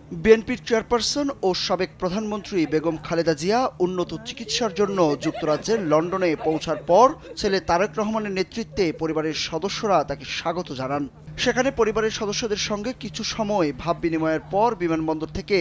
বিএনপির চেয়ারপারসন ও সাবেক প্রধানমন্ত্রী বেগম খালেদা জিয়া উন্নত চিকিৎসার জন্য যুক্তরাজ্যের লন্ডনে পৌঁছার পর ছেলে তারেক রহমানের নেতৃত্বে পরিবারের সদস্যরা তাকে স্বাগত জানান। সেখানে পরিবারের সদস্যদের সঙ্গে কিছু সময় ভাব বিনিময়ের পর বিমানবন্দর থেকে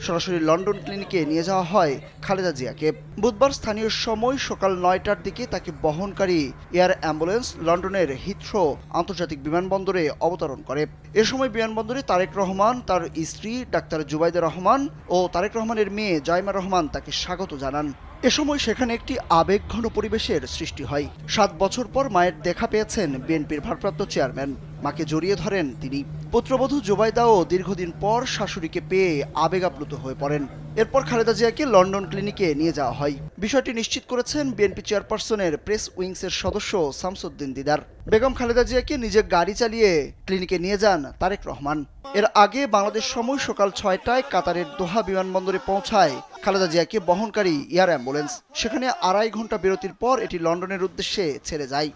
সরাসরি লন্ডন ক্লিনিকে নিয়ে যাওয়া হয় খালেদা জিয়াকে। বুধবার স্থানীয় সময় সকাল ৯টার দিকে তাকে বহনকারী এয়ার অ্যাম্বুলেন্স লন্ডনের হিথ্রো আন্তর্জাতিক বিমানবন্দরে অবতরণ করে। এ সময় বিমানবন্দরে তারেক রহমান, তার স্ত্রী ডাক্তার জুবাইদা রহমান ও তারেক রহমানের মেয়ে জয়মা রহমান তাকে স্বাগত জানান। এ সময় সেখানে একটি আবেগঘন পরিবেশের সৃষ্টি হয়। ৭ বছর পর মায়ের দেখা পেয়েছেন বিএনপির ভারপ্রাপ্ত চেয়ারম্যান। মাকে জড়িয়ে ধরেন তিনি। পুত্রবধূ জুবাইদাও দীর্ঘদিন পর শাশুড়িকে পেয়ে আবেগ আপ্লুত হয়ে পড়েন। এরপর খালেদা জিয়াকে লন্ডন ক্লিনিকে নিয়ে যাওয়া হয়। বিষয়টি নিশ্চিত করেছেন বিএনপি চেয়ারপারসনের প্রেস উইংসের সদস্য শামসুদ্দিন দিদার। বেগম খালেদা জিয়াকে নিজের গাড়ি চালিয়ে ক্লিনিকে নিয়ে যান তারেক রহমান। এর আগে বাংলাদেশ সময় সকাল ৬টায় কাতারের দোহা বিমানবন্দরে পৌঁছায় খালেদা জিয়াকে বহনকারী এয়ার অ্যাম্বুলেন্স। সেখানে ২.৫ ঘন্টা বিরতির পর এটি লন্ডনের উদ্দেশ্যে ছেড়ে যায়।